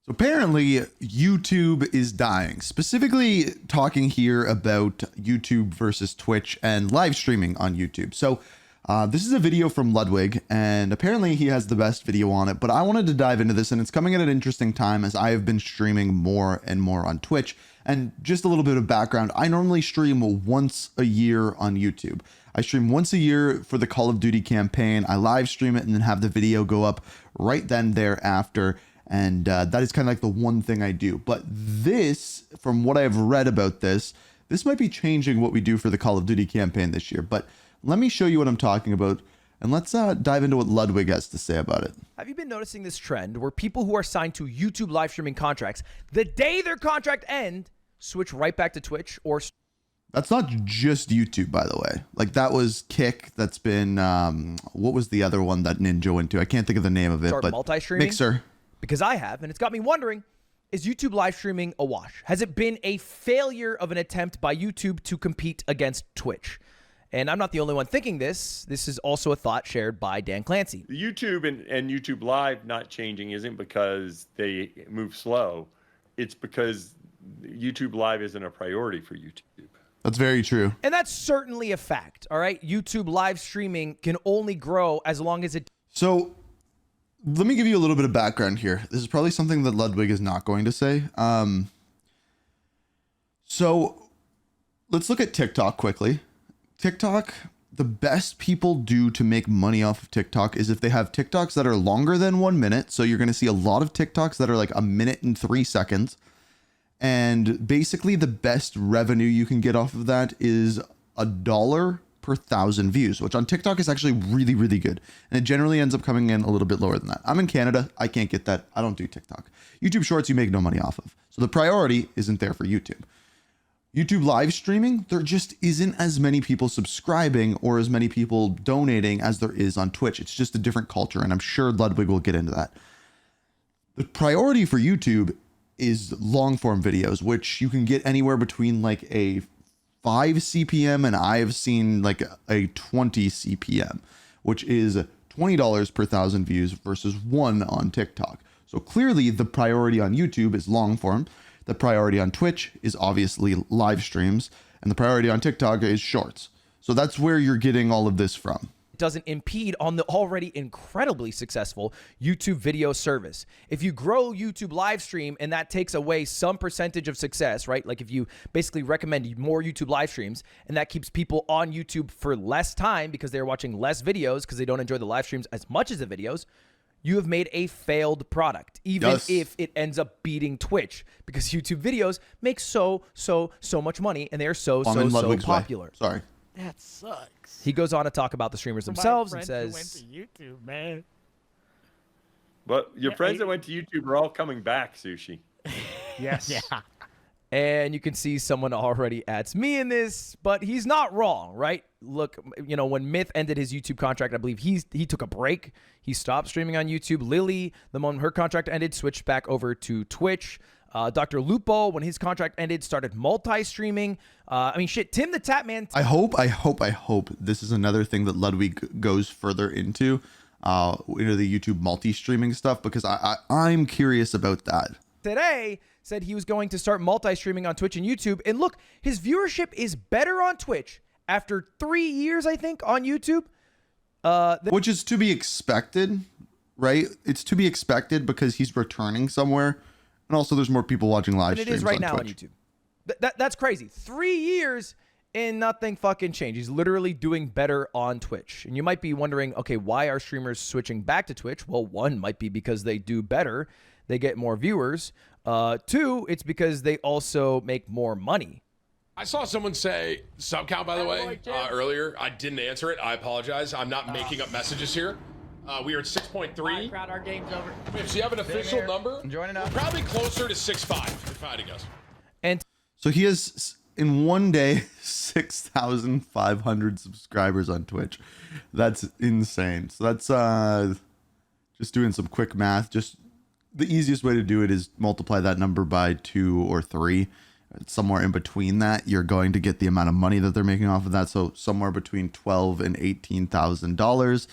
So apparently YouTube is dying, specifically talking here about YouTube versus Twitch and live streaming on YouTube. So this is a video from Ludwig, and apparently he has the best video on it, but I wanted to dive into this, and it's coming at an interesting time as I have been streaming more and more on Twitch. And just a little bit of background, I normally stream once a year on YouTube. I stream once a year for the Call of Duty campaign. I live stream it and then have the video go up right then thereafter. And that is kind of like the one thing I do. But this, from what I've read about this might be changing what we do for the Call of Duty campaign this year. But let me show you what I'm talking about, and let's dive into what Ludwig has to say about it. Have you been noticing this trend where people who are signed to YouTube live streaming contracts, the day their contract ends, switch right back to Twitch? Or that's not just YouTube, by the way. Like, that was Kick. That's been what was the other one that Ninja went to? I can't think of the name of it. Start but multi-streaming? Mixer. Because I have, and it's got me wondering, is YouTube live streaming a wash? Has it been a failure of an attempt by YouTube to compete against Twitch? And I'm not the only one thinking this. This is also a thought shared by Dan Clancy. The YouTube and YouTube Live not changing isn't because they move slow. It's because YouTube Live isn't a priority for YouTube. That's very true. And that's certainly a fact, all right? YouTube live streaming can only grow as long as it... So let me give you a little bit of background here. This is probably something that Ludwig is not going to say. So let's look at TikTok quickly. TikTok, the best people do to make money off of TikTok is if they have TikToks that are longer than 1 minute. So you're going to see a lot of TikToks that are like 1 minute and 3 seconds. And basically the best revenue you can get off of that is $1 per 1,000 views, which on TikTok is actually really, really good. And it generally ends up coming in a little bit lower than that. I'm in Canada. I can't get that. I don't do TikTok. YouTube Shorts, you make no money off of. So the priority isn't there for YouTube. YouTube live streaming, there just isn't as many people subscribing or as many people donating as there is on Twitch. It's just a different culture, and I'm sure Ludwig will get into that. The priority for YouTube is long form videos, which you can get anywhere between like a 5 CPM and I've seen like a 20 CPM, which is $20 per 1,000 views versus 1 on TikTok. So clearly the priority on YouTube is long form. The priority on Twitch is obviously live streams, and the priority on TikTok is shorts. So that's where you're getting all of this from. Doesn't impede on the already incredibly successful YouTube video service. If you grow YouTube live stream and that takes away some percentage of success, right? Like if you basically recommend more YouTube live streams and that keeps people on YouTube for less time because they're watching less videos because they don't enjoy the live streams as much as the videos, you have made a failed product, even if it ends up beating Twitch, because YouTube videos make so much money and they are so popular. Sorry. That sucks. He goes on to talk about the streamers themselves and says, who went to YouTube, man. But your friends that went to YouTube are all coming back, Sushi. Yes. Yeah. and you can see someone already adds me in this, but he's not wrong, right? Look, you know, when Myth ended his YouTube contract, I believe he took a break. He stopped streaming on YouTube. Lily, the moment her contract ended, switched back over to Twitch. Dr. Lupo, when his contract ended, started multi-streaming. I mean, shit, Tim the Tapman. I hope this is another thing that Ludwig goes further into the YouTube multi-streaming stuff, because I'm curious about that. Today said he was going to start multi-streaming on Twitch and YouTube. And look, his viewership is better on Twitch after 3 years, I think, on YouTube. Which is to be expected, right? It's to be expected because he's returning somewhere. And also there's more people watching live streams. It is right now Twitch. on YouTube. That's crazy. 3 years and nothing fucking changed. He's literally doing better on Twitch. And you might be wondering, okay, why are streamers switching back to Twitch? Well, one might be because they do better. They get more viewers. Two, it's because they also make more money. I saw someone say sub count, by the way, earlier. I didn't answer it. I apologize. I'm not making up messages here. We are at 6.3. Crowd, our game's over. If you have an official number, I'm joining up. we're probably closer to 6.5, if I had to guess. And So he has, in one day, 6,500 subscribers on Twitch. That's insane. So that's just doing some quick math. Just the easiest way to do it is multiply that number by 2 or 3. somewhere in between that, you're going to get the amount of money that they're making off of that. So somewhere between $12,000 and $18,000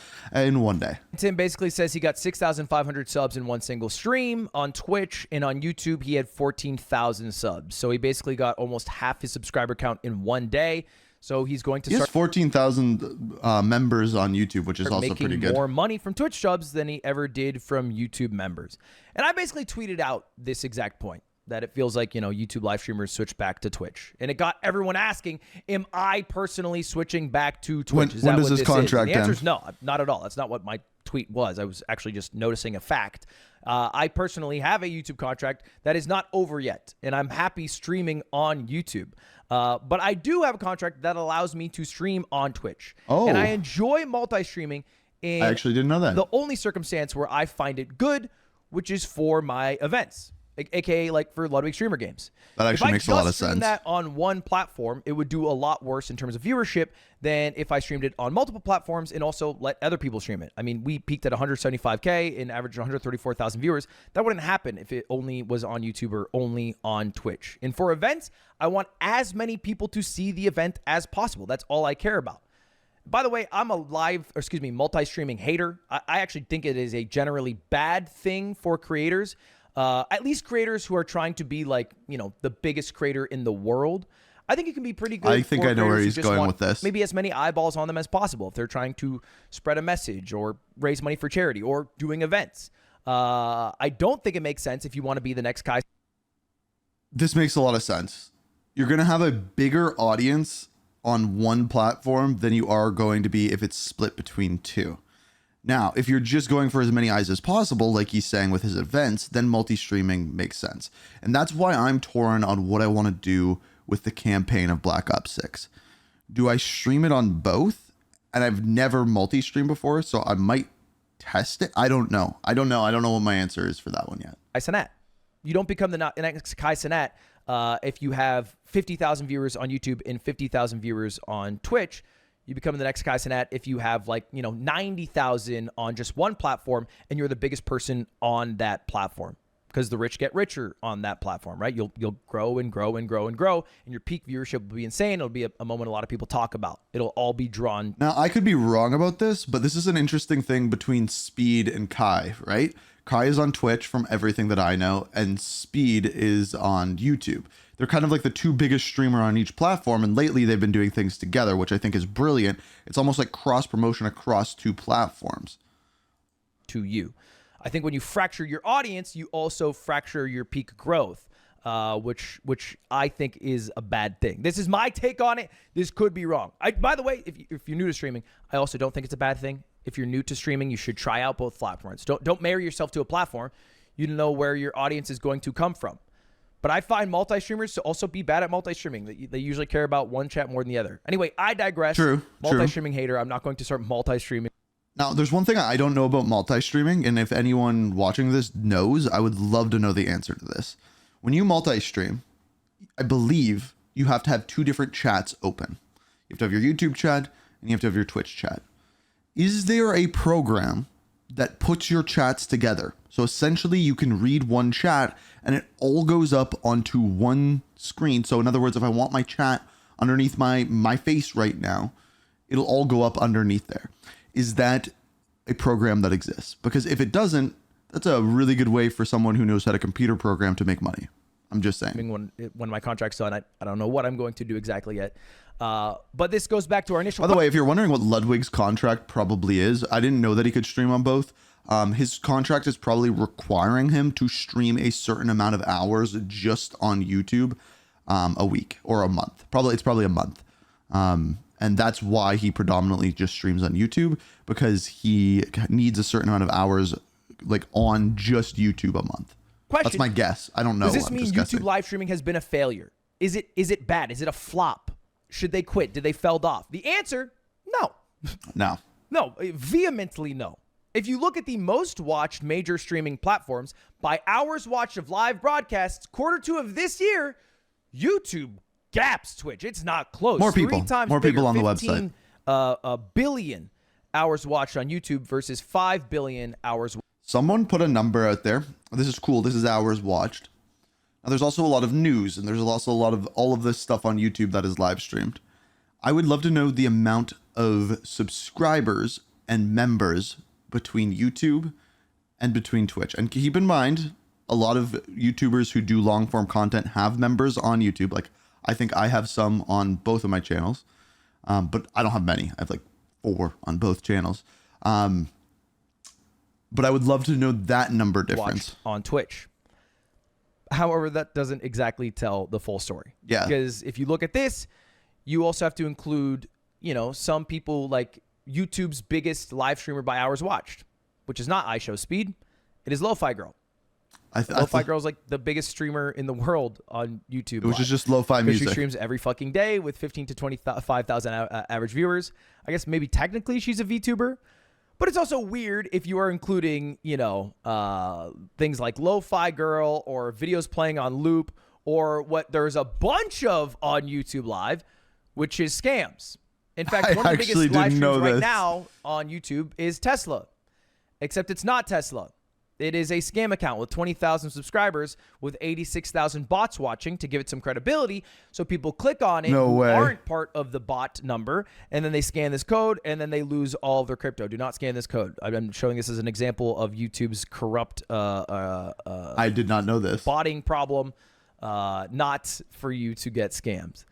in one day. Tim basically says he got 6,500 subs in one single stream on Twitch, and on YouTube he had 14,000 subs. So he basically got almost half his subscriber count in one day. So he's going to He has start 14,000 members on YouTube, which is also making pretty good. more money from Twitch subs than he ever did from YouTube members. And I basically tweeted out this exact point, that it feels like, YouTube live streamers switch back to Twitch. And it got everyone asking, am I personally switching back to Twitch? When does this contract The answer is end? no, not at all. That's not what my tweet was. I was actually just noticing a fact. I personally have a YouTube contract that is not over yet, and I'm happy streaming on YouTube. But I do have a contract that allows me to stream on Twitch. Oh. And I enjoy multi-streaming. I actually didn't know that. The only circumstance where I find it good, which is for my events, aka like for Ludwig Streamer Games. That actually makes a lot of sense. If I just streamed that on one platform, it would do a lot worse in terms of viewership than if I streamed it on multiple platforms and also let other people stream it. I mean, we peaked at 175K and averaged 134,000 viewers. That wouldn't happen if it only was on YouTube or only on Twitch. And for events, I want as many people to see the event as possible. That's all I care about. By the way, I'm a multi-streaming hater. I actually think it is a generally bad thing for creators. At least creators who are trying to be like, the biggest creator in the world. I think it can be pretty good. I think I know where he's going with this. Maybe as many eyeballs on them as possible if they're trying to spread a message or raise money for charity or doing events. I don't think it makes sense if you want to be the next Kai. This makes a lot of sense. You're going to have a bigger audience on one platform than you are going to be if it's split between two. Now, if you're just going for as many eyes as possible, like he's saying with his events, then multi-streaming makes sense. And that's why I'm torn on what I want to do with the campaign of Black Ops 6. Do I stream it on both? And I've never multi-streamed before, so I might test it. I don't know. I don't know what my answer is for that one yet. Kai Cenat. You don't become the next Kai Cenat if you have 50,000 viewers on YouTube and 50,000 viewers on Twitch. You become the next Kai Cenat if you have 90,000 on just one platform and you're the biggest person on that platform, because the rich get richer on that platform, right? You'll grow and grow and grow and grow, and your peak viewership will be insane. It'll be a moment a lot of people talk about. It'll all be drawn. Now, I could be wrong about this, but this is an interesting thing between Speed and Kai, right? Kai is on Twitch from everything that I know, and Speed is on YouTube. They're kind of like the two biggest streamer on each platform, and lately they've been doing things together, which I think is brilliant. It's almost like cross promotion across two platforms. To you, I think when you fracture your audience, you also fracture your peak growth, which I think is a bad thing. This is my take on it. This could be wrong. By the way, if you're new to streaming, I also don't think it's a bad thing. If you're new to streaming, you should try out both platforms. Don't marry yourself to a platform. You don't know where your audience is going to come from. But I find multi-streamers to also be bad at multi-streaming. They usually care about one chat more than the other. Anyway, I digress. True. Multi-streaming hater. I'm not going to start multi-streaming. Now, there's one thing I don't know about multi-streaming, and if anyone watching this knows, I would love to know the answer to this. When you multi-stream, I believe you have to have two different chats open. You have to have your YouTube chat, and you have to have your Twitch chat. Is there a program that puts your chats together? So essentially you can read one chat and it all goes up onto one screen. So in other words, if I want my chat underneath my face right now, it'll all go up underneath there. Is that a program that exists? Because if it doesn't, that's a really good way for someone who knows how to computer program to make money. I'm just saying. When my contract's done, I don't know what I'm going to do exactly yet. But this goes back to our initial. By the way, if you're wondering what Ludwig's contract probably is, I didn't know that he could stream on both. His contract is probably requiring him to stream a certain amount of hours just on YouTube a week or a month. It's probably a month. And that's why he predominantly just streams on YouTube, because he needs a certain amount of hours on just YouTube a month. Question. That's my guess. I don't know. Does this I'm mean just YouTube guessing. live streaming has been a failure? Is it bad? Is it a flop? Should they quit? Did they fell off? The answer, no. No. No, vehemently no. If you look at the most watched major streaming platforms by hours watched of live broadcasts, Q2 of this year, YouTube gaps Twitch. It's not close. More people. 3 times More bigger, people on the 15 billion hours watched on YouTube versus 5 billion hours. Someone put a number out there. This is cool. This is hours watched. Now, there's also a lot of news, and there's also a lot of all of this stuff on YouTube that is live streamed. I would love to know the amount of subscribers and members between YouTube and between Twitch. And keep in mind, a lot of YouTubers who do long form content have members on YouTube. Like, I think I have some on both of my channels, but I don't have many. I have like 4 on both channels. But I would love to know that number difference. Watched on Twitch. However, that doesn't exactly tell the full story. Yeah. Because if you look at this, you also have to include, you know, some people like YouTube's biggest live streamer by hours watched, which is not iShowSpeed. It is Lo-Fi Girl. Lo-Fi Girl is like the biggest streamer in the world on YouTube. Which is just lo-fi music. She streams every fucking day with 15 to 25,000 average viewers. I guess maybe technically she's a VTuber, but it's also weird if you are including, you know, things like Lo-Fi Girl or videos playing on loop or what there's a bunch of on YouTube Live, which is scams. In fact, one of the biggest live streams right now on YouTube is Tesla, except it's not Tesla. It is a scam account with 20,000 subscribers with 86,000 bots watching to give it some credibility. So people click on it who aren't part of the bot number, and then they scan this code, and then they lose all of their crypto. Do not scan this code. I'm showing this as an example of YouTube's corrupt I did not know this. Botting problem, not for you to get scams.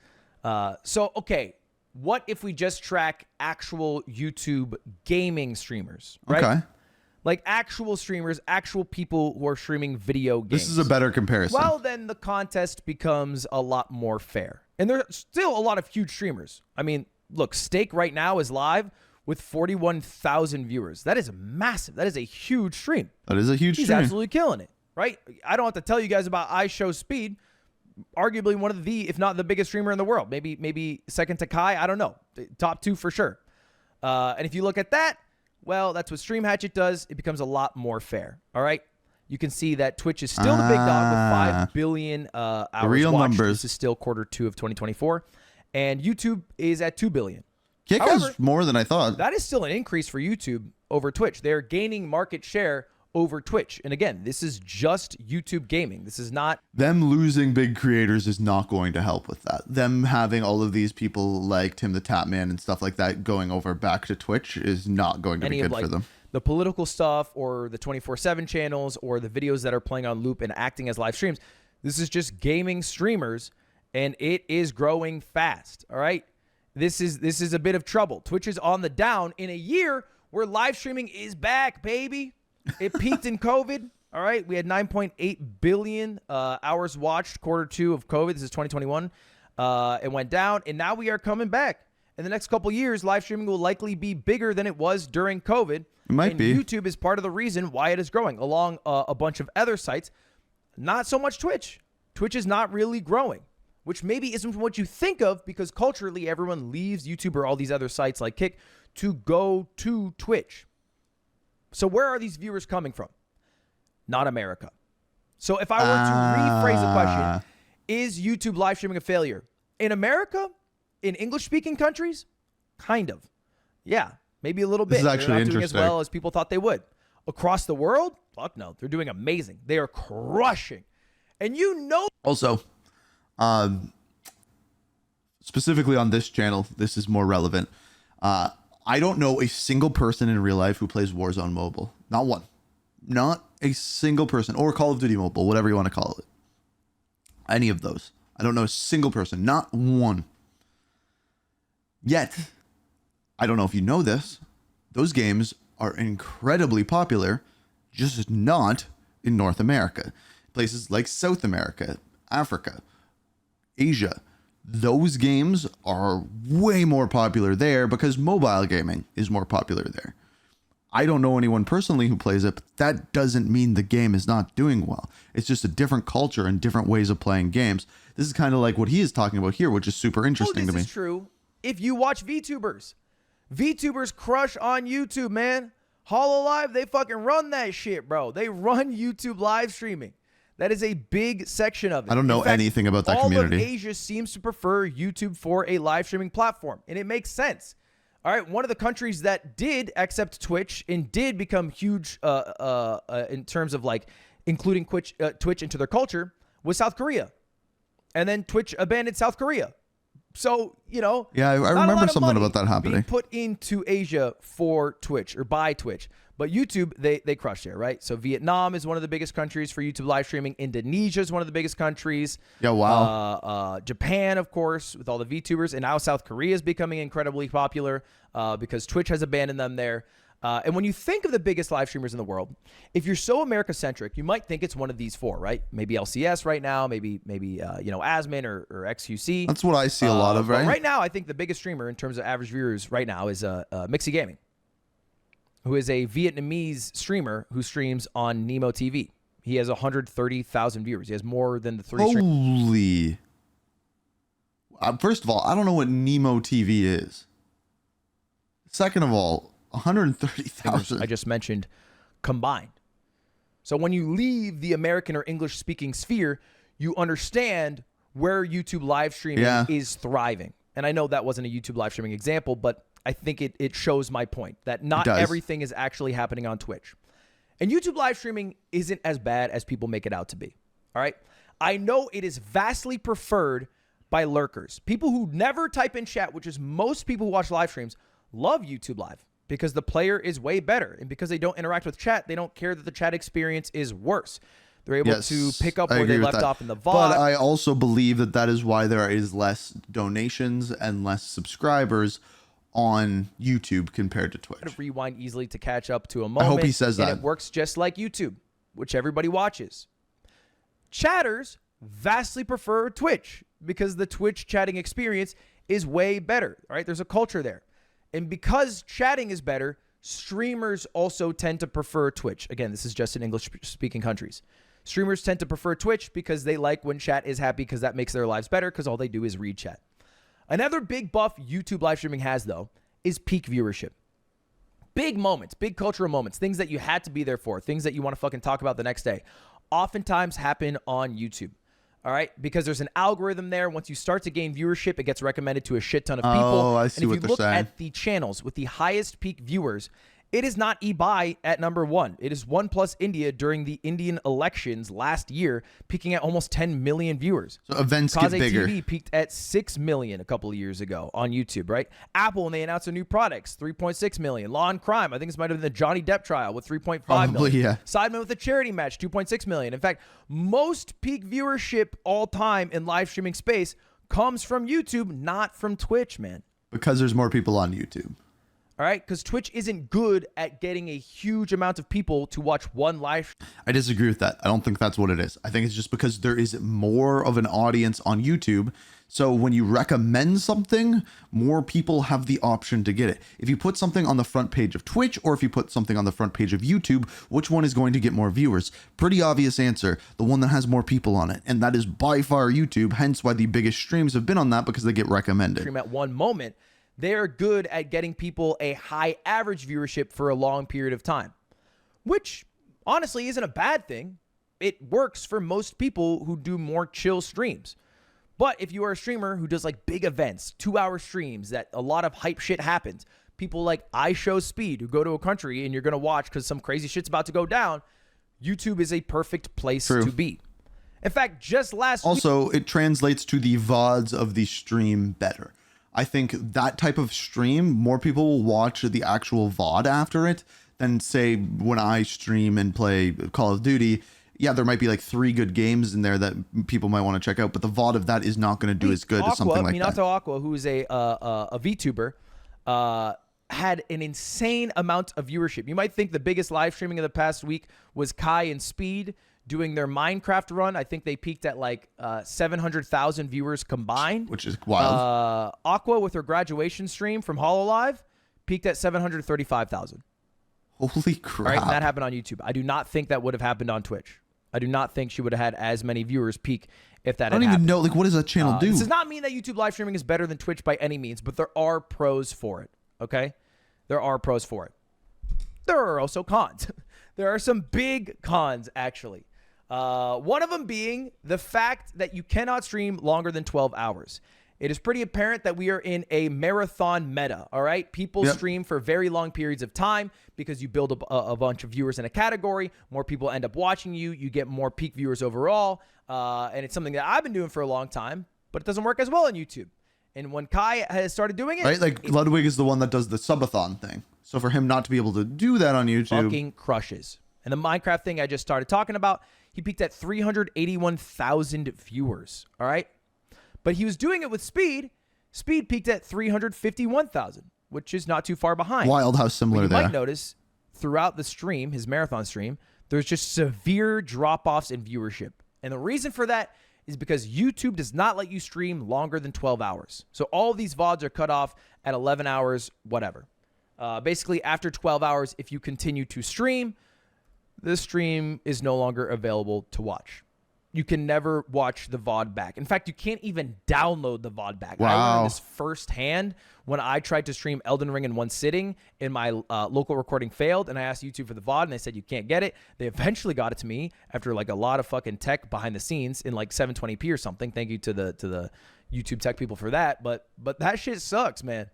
So, okay, what if we just track actual YouTube gaming streamers, right? Okay. Like actual streamers, actual people who are streaming video games. This is a better comparison. Well, then the contest becomes a lot more fair. And there's still a lot of huge streamers. I mean, look, Steak right now is live with 41,000 viewers. That is massive. That is a huge stream. That is a huge He's stream. absolutely killing it, right? I don't have to tell you guys about iShowSpeed, arguably one of the, if not the biggest streamer in the world. Maybe second to Kai. I don't know. Top 2 for sure. And if you look at that, well, that's what Stream Hatchet does. It becomes a lot more fair. All right. You can see that Twitch is still the big dog with 5 billion hours real watched. Numbers. This is still Q2 of 2024. And YouTube is at 2 billion. Kick is more than I thought. That is still an increase for YouTube over Twitch. They're gaining market share over Twitch. And again, this is just YouTube gaming. This is not... Them losing big creators is not going to help with that. Them having all of these people like Tim the Tapman and stuff like that going over back to Twitch is not going to be good for them. The political stuff or the 24/7 channels or the videos that are playing on loop and acting as live streams. This is just gaming streamers, and it is growing fast. All right. This is a bit of trouble. Twitch is on the down in a year where live streaming is back, baby. It peaked in COVID. All right. We had 9.8 billion hours watched Q2 of COVID. This is 2021. It went down, and now we are coming back. In the next couple years, live streaming will likely be bigger than it was during COVID. It might be. YouTube is part of the reason why it is growing, along a bunch of other sites. Not so much Twitch. Twitch is not really growing, which maybe isn't what you think of because culturally everyone leaves YouTube or all these other sites like Kick to go to Twitch. So where are these viewers coming from? Not America. So if I were to rephrase the question, is YouTube live streaming a failure? In America? In English-speaking countries? Kind of. Yeah, maybe a little bit. This is actually They're not doing interesting. as well as people thought they would. Across the world? Fuck no. They're doing amazing. They are crushing. And you know... Also, specifically on this channel, this is more relevant. I don't know a single person in real life who plays Warzone Mobile. Not one. Not a single person. Or Call of Duty Mobile, whatever you want to call it. Any of those. I don't know a single person. Not one. Yet, I don't know if you know this, those games are incredibly popular, just not in North America. Places like South America, Africa, Asia. Those games are way more popular there because mobile gaming is more popular there. I don't know anyone personally who plays it, but that doesn't mean the game is not doing well. It's just a different culture and different ways of playing games. This is kind of like what he is talking about here, which is super interesting to me. This is true. If you watch VTubers, VTubers crush on YouTube, man. Hololive, they fucking run that shit, bro. They run YouTube live streaming. That is a big section of it. I don't know anything about that community. All of Asia seems to prefer YouTube for a live streaming platform, and it makes sense. All right, one of the countries that did accept Twitch and did become huge in terms of like including Twitch into their culture was South Korea. And then Twitch abandoned South Korea. So, you know, Yeah, I not a remember lot of something money about that happening. being put into Asia for Twitch or by Twitch. But YouTube, they crushed there, right? So Vietnam is one of the biggest countries for YouTube live streaming. Indonesia is one of the biggest countries. Yeah, wow. Japan, of course, with all the VTubers. And now South Korea is becoming incredibly popular because Twitch has abandoned them there. And when you think of the biggest live streamers in the world, if you're so America-centric, you might think it's one of these four, right? Maybe LCS right now, maybe Asmin or XQC. That's what I see a lot of, right? But right now, I think the biggest streamer in terms of average viewers right now is Mixie Gaming, who is a Vietnamese streamer who streams on Nemo TV. He has 130,000 viewers. He has more than the three streamers. Holy. First of all, I don't know what Nemo TV is. Second of all, 130,000. I just mentioned combined. So when you leave the American or English speaking sphere, you understand where YouTube live streaming is thriving. And I know that wasn't a YouTube live streaming example, but I think it shows my point that not everything is actually happening on Twitch. And YouTube live streaming isn't as bad as people make it out to be. All right. I know it is vastly preferred by lurkers. People who never type in chat, which is most people who watch live streams, love YouTube Live because the player is way better. And because they don't interact with chat, they don't care that the chat experience is worse. They're able to pick up where they left off in the VOD. But I also believe that is why there is less donations and less subscribers on YouTube compared to Twitch. Rewind easily to catch up to a moment. I hope he says that. And it works just like YouTube, which everybody watches. Chatters vastly prefer Twitch because the Twitch chatting experience is way better. All right, there's a culture there. And because chatting is better, streamers also tend to prefer Twitch. Again, this is just in English-speaking countries. Streamers tend to prefer Twitch because they like when chat is happy because that makes their lives better because all they do is read chat. Another big buff YouTube live streaming has, though, is peak viewership. Big moments, big cultural moments, things that you had to be there for, things that you want to fucking talk about the next day, oftentimes happen on YouTube. All right, because there's an algorithm there. Once you start to gain viewership, it gets recommended to a shit ton of people. Oh, I see what they're saying. And if you look at the channels with the highest peak viewers, it is not eBuy at number one. It is OnePlus India during the Indian elections last year, peaking at almost 10 million viewers. So events get bigger. TV peaked at 6 million a couple of years ago on YouTube, right? Apple, when they announced their new products, 3.6 million. Law and Crime, I think this might have been the Johnny Depp trial with 3.5 million. Yeah. Sidemen with a charity match, 2.6 million. In fact, most peak viewership all time in live streaming space comes from YouTube, not from Twitch, man. Because there's more people on YouTube. All right, because Twitch isn't good at getting a huge amount of people to watch one live. I disagree with that. I don't think that's what it is. I think it's just because there is more of an audience on YouTube. So when you recommend something, more people have the option to get it. If you put something on the front page of Twitch or if you put something on the front page of YouTube, which one is going to get more viewers? Pretty obvious answer. The one that has more people on it. And that is by far YouTube. Hence why the biggest streams have been on that because they get recommended. Stream at one moment. They're good at getting people a high average viewership for a long period of time, which honestly isn't a bad thing. It works for most people who do more chill streams. But if you are a streamer who does like big events, 2-hour streams that a lot of hype shit happens, people like I Show Speed who go to a country and you're going to watch because some crazy shit's about to go down, YouTube is a perfect place to be. In fact, just last week. Also, it translates to the VODs of the stream better. I think that type of stream, more people will watch the actual VOD after it than say when I stream and play Call of Duty. Yeah, there might be like 3 good games in there that people might want to check out, but the VOD of that is not going to do as good as something like Minato that. Aqua, who is a VTuber, had an insane amount of viewership. You might think the biggest live streaming of the past week was Kai and Speed doing their Minecraft run. I think they peaked at like 700,000 viewers combined. Which is wild. Aqua with her graduation stream from HoloLive peaked at 735,000. Holy crap. All right, and that happened on YouTube. I do not think that would have happened on Twitch. I do not think she would have had as many viewers peak if that had happened. I don't even know, like, what does that channel do? This does not mean that YouTube live streaming is better than Twitch by any means, but there are pros for it, okay? There are pros for it. There are also cons. There are some big cons, actually. One of them being the fact that you cannot stream longer than 12 hours. it is pretty apparent that we are in a marathon meta, all right? People stream for very long periods of time because you build a bunch of viewers in a category. More people end up watching you. You get more peak viewers overall. And it's something that I've been doing for a long time, but it doesn't work as well on YouTube. And when Kai has started doing it... Right? Like, Ludwig is the one that does the subathon thing. So for him not to be able to do that on YouTube... Fucking crushes. And the Minecraft thing I just started talking about, he peaked at 381,000 viewers, all right? But he was doing it with Speed. Speed peaked at 351,000, which is not too far behind. Wild how similar you they are. might notice throughout the stream, his marathon stream, there's just severe drop-offs in viewership. And the reason for that is because YouTube does not let you stream longer than 12 hours. So all of these VODs are cut off at 11 hours, whatever. Basically, after 12 hours, if you continue to stream, the stream is no longer available to watch. You can never watch the VOD back. In fact, you can't even download the VOD back. Wow. I learned this firsthand when I tried to stream Elden Ring in one sitting and my local recording failed, and I asked YouTube for the VOD, and they said you can't get it. They eventually got it to me after like a lot of fucking tech behind the scenes in like 720p or something. Thank you to the YouTube tech people for that. But that shit sucks, man.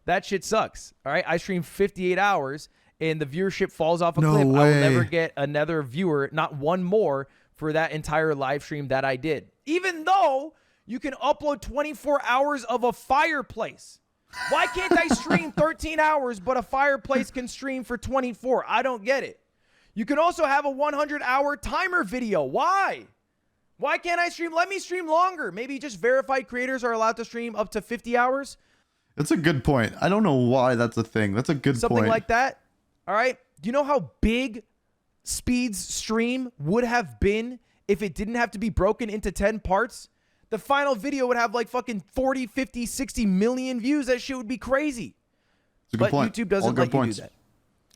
That shit sucks. All right, I streamed 58 hours, and the viewership falls off a cliff. way. I will never get another viewer, not one more, for that entire live stream that I did. Even though you can upload 24 hours of a fireplace. Why can't I stream 13 hours, but a fireplace can stream for 24? I don't get it. You can also have a 100-hour timer video. Why? Why can't I stream? Let me stream longer. Maybe just verified creators are allowed to stream up to 50 hours. That's a good point. I don't know why that's a thing. That's a good point. Something like that. All right. Do you know how big Speed's stream would have been if it didn't have to be broken into 10 parts? The final video would have like fucking 40, 50, 60 million views. That shit would be crazy. It's a good But point. YouTube doesn't All good let you points. do that.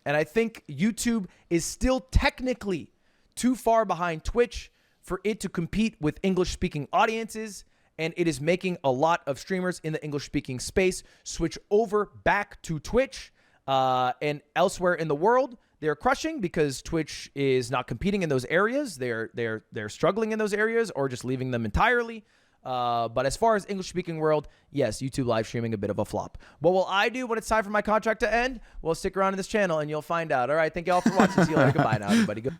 And I think YouTube is still technically too far behind Twitch for it to compete with English-speaking audiences. And it is making a lot of streamers in the English-speaking space switch over back to Twitch. And elsewhere in the world, they're crushing because Twitch is not competing in those areas. They're struggling in those areas or just leaving them entirely. But as far as English-speaking world, yes, YouTube live streaming a bit of a flop. What will I do when it's time for my contract to end? Well, stick around in this channel and you'll find out. All right, thank you all for watching. See you later. Goodbye now, everybody. Good.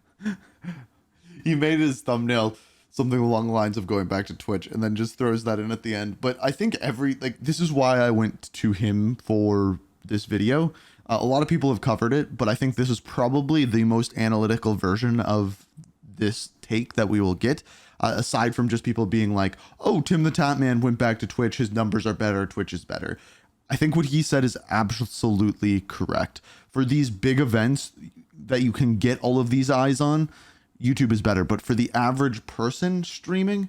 He made his thumbnail something along the lines of going back to Twitch and then just throws that in at the end. But I think this is why I went to him for this video. A lot of people have covered it, but I think this is probably the most analytical version of this take that we will get, aside from just people being like, oh, Tim the Tap Man went back to Twitch, his numbers are better, Twitch is better. I think what he said is absolutely correct. For these big events that you can get all of these eyes on, YouTube is better. But for the average person streaming,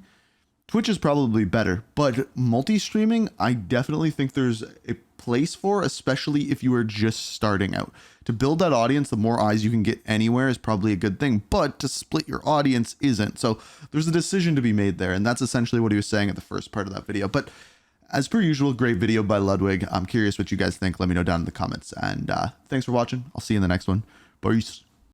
Twitch is probably better. But multi-streaming, I definitely think there's a place for, especially if you are just starting out. To build that audience, the more eyes you can get anywhere is probably a good thing, but to split your audience isn't. So there's a decision to be made there, and that's essentially what he was saying at the first part of that video. But as per usual, great video by Ludwig. I'm curious what you guys think. Let me know down in the comments, and thanks for watching. I'll see you in the next one. Peace.